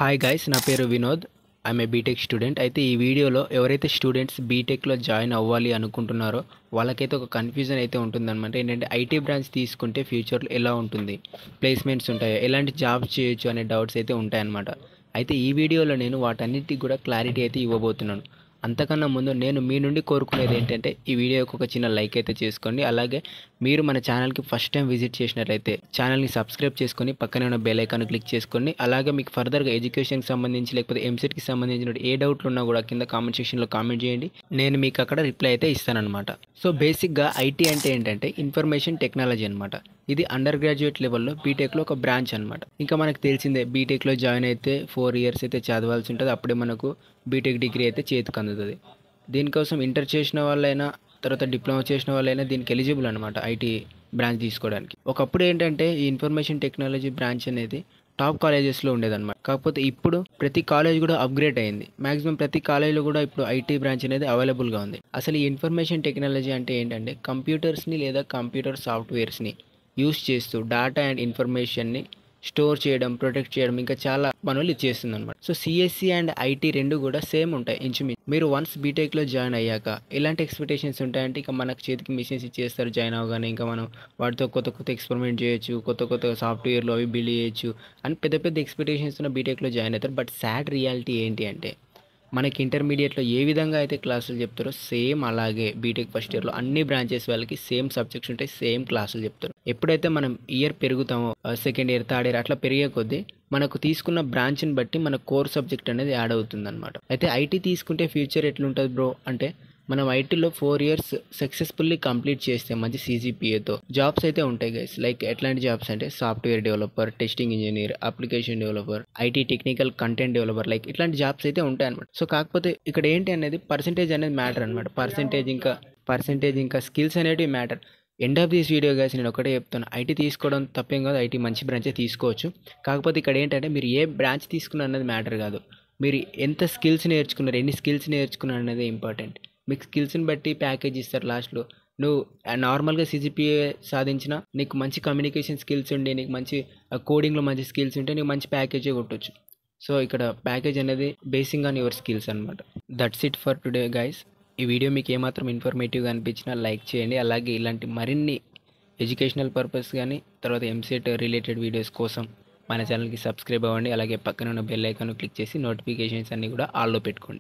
Hi guys, నా పేరు Vinod. I'm a BTech student. అయితే ఈ వీడియోలో ఎవరైతే స్టూడెంట్స్ బీటెక్లో జాయిన్ అవ్వాలి అనుకుంటున్నారో వాళ్ళకైతే ఒక కన్ఫ్యూజన్ అయితే ఉంటుందన్నమాట. ఏంటంటే ఐటీ బ్రాంచ్ తీసుకుంటే ఫ్యూచర్లో ఎలా ఉంటుంది, ప్లేస్మెంట్స్ ఉంటాయో, ఎలాంటి జాబ్స్ చేయొచ్చు అనే డౌట్స్ అయితే ఉంటాయన్నమాట. అయితే ఈ వీడియోలో నేను వాటన్నిటికి కూడా క్లారిటీ అయితే ఇవ్వబోతున్నాను. అంతకన్నా ముందు నేను మీ నుండి కోరుకునేది ఏంటంటే ఈ వీడియోకి ఒక చిన్న లైక్ అయితే చేసుకోండి. అలాగే మీరు మన ఛానల్కి ఫస్ట్ టైం విజిట్ చేసినట్లయితే ఛానల్ని సబ్స్క్రైబ్ చేసుకొని పక్కనే ఉన్న బెల్ ఐకాన్ క్లిక్ చేసుకోండి. అలాగే మీకు ఫర్దర్గా ఎడ్యుకేషన్కి సంబంధించి లేకపోతే ఎంసెట్కి సంబంధించిన ఏ డౌట్లు ఉన్నా కూడా కింద కామెంట్ సెక్షన్లో కామెంట్ చేయండి. నేను మీకు అక్కడ రిప్లై అయితే ఇస్తానన్నమాట. సో బేసిక్గా ఐటీ అంటే ఏంటంటే ఇన్ఫర్మేషన్ టెక్నాలజీ అనమాట. ఇది అండర్ గ్రాడ్యుయేట్ లెవెల్లో బీటెక్లో ఒక బ్రాంచ్ అనమాట. ఇంకా మనకు తెలిసిందే, బీటెక్లో జాయిన్ అయితే 4 years అయితే చదవాల్సి ఉంటుంది. అప్పుడే మనకు బీటెక్ డిగ్రీ అయితే చేతికి అందుతుంది. దీనికోసం ఇంటర్ చేసిన వాళ్ళైనా తర్వాత డిప్లొమా చేసిన వాళ్ళైనా దీనికి ఎలిజిబుల్ అనమాట ఐటీ బ్రాంచ్ తీసుకోవడానికి. ఒకప్పుడు ఏంటంటే ఈ ఇన్ఫర్మేషన్ టెక్నాలజీ బ్రాంచ్ అనేది టాప్ కాలేజెస్లో ఉండేదన్నమాట. కాకపోతే ఇప్పుడు ప్రతి కాలేజ్ కూడా అప్గ్రేడ్ అయింది. మ్యాక్సిమం ప్రతి కాలేజ్లో కూడా ఇప్పుడు ఐటీ బ్రాంచ్ అనేది అవైలబుల్గా ఉంది. అసలు ఈ ఇన్ఫర్మేషన్ టెక్నాలజీ అంటే ఏంటంటే కంప్యూటర్స్ని లేదా కంప్యూటర్ సాఫ్ట్వేర్స్ని యూస్ చేస్తూ డేటా అండ్ ఇన్ఫర్మేషన్ని స్టోర్ చేయడం, ప్రొటెక్ట్ చేయడం, ఇంకా చాలా పనులు చేస్తుంది అనమాట. సో సిఎస్సి అండ్ ఐటీ రెండు కూడా సేమ్ ఉంటాయి ఇంచుమించు. మీరు వన్స్ బీటెక్లో జాయిన్ అయ్యాక ఎలాంటి ఎక్స్పెక్టేషన్స్ ఉంటాయంటే ఇక మనకు చేతికి మిషన్స్ ఇచ్చేస్తారు జాయిన్ అవ్వగానే. ఇంకా మనం వాటితో కొత్త కొత్త ఎక్స్పెరిమెంట్ చేయొచ్చు, కొత్త కొత్త సాఫ్ట్వేర్లు అవి బిల్డ్ చేయొచ్చు అని పెద్ద పెద్ద ఎక్స్పెక్టేషన్స్ ఉన్న బీటెక్లో జాయిన్ అవుతారు. బట్ సాడ్ రియాలిటీ ఏంటి అంటే మనకి ఇంటర్మీడియట్లో ఏ విధంగా అయితే క్లాసులు చెప్తారో సేమ్ అలాగే బీటెక్ ఫస్ట్ ఇయర్లో అన్ని బ్రాంచెస్ వాళ్ళకి సేమ్ సబ్జెక్ట్స్ ఉంటాయి, సేమ్ క్లాసులు చెప్తారు. ఎప్పుడైతే మనం ఇయర్ పెరుగుతామో, సెకండ్ ఇయర్, థర్డ్ ఇయర్ అట్లా పెరిగే కొద్దీ మనకు తీసుకున్న బ్రాంచ్ని బట్టి మన కోర్ సబ్జెక్ట్ అనేది యాడ్ అవుతుంది అనమాట. అయితే ఐటీ తీసుకుంటే ఫ్యూచర్ ఎట్లుంటుంది బ్రో అంటే మనం ఐటీలో 4 years సక్సెస్ఫుల్లీ కంప్లీట్ చేస్తే మంచి సీజీపీఏతో జాబ్స్ అయితే ఉంటాయి గైస్. లైక్ ఎట్లాంటి జాబ్స్ అంటే software developer, testing engineer, application developer, IT technical content developer, like ఇట్లాంటి జాబ్స్ అయితే ఉంటాయి అనమాట. సో కాకపోతే ఇక్కడ ఏంటి అనేది పర్సంటేజ్ అనేది మ్యాటర్ అనమాట. పర్సంటేజ్ ఇంకా స్కిల్స్ అనేవి matter. End of this video guys నేను ఒకటే చెప్తాను, ఐటీ తీసుకోవడం తప్పేం కాదు, ఐటీ మంచి బ్రాంచే తీసుకోవచ్చు. కాకపోతే ఇక్కడ ఏంటంటే మీరు ఏ బ్రాంచ్ తీసుకున్నారు అన్నది మ్యాటర్ కాదు, మీరు ఎంత స్కిల్స్ నేర్చుకున్నారు, ఎన్ని స్కిల్స్ నేర్చుకున్నారు అనేది ఇంపార్టెంట్. మీకు స్కిల్స్ని బట్టి ప్యాకేజ్ ఇస్తారు లాస్ట్లో. నువ్వు నార్మల్గా సీజీపీఏ సాధించిన నీకు మంచి కమ్యూనికేషన్ స్కిల్స్ ఉండి, నీకు మంచి కోడింగ్లో మంచి స్కిల్స్ ఉంటే నీకు మంచి ప్యాకేజే కొట్టొచ్చు. సో ఇక్కడ ప్యాకేజ్ అనేది బేసింగ్ ఆన్ యువర్ స్కిల్స్ అనమాట. That's it for today guys. ఈ వీడియో మీకు ఏమాత్రం ఇన్ఫర్మేటివ్గా అనిపించినా లైక్ చేయండి. అలాగే ఇలాంటి మరిన్ని ఎడ్యుకేషనల్ పర్పస్ కానీ తర్వాత ఎంసెట్ రిలేటెడ్ వీడియోస్ కోసం మన ఛానల్కి సబ్స్క్రైబ్ అవ్వండి. అలాగే పక్కన ఉన్న బెల్ ఐకాన్ క్లిక్ చేసి నోటిఫికేషన్స్ అన్నీ కూడా ఆల్లో పెట్టుకోండి.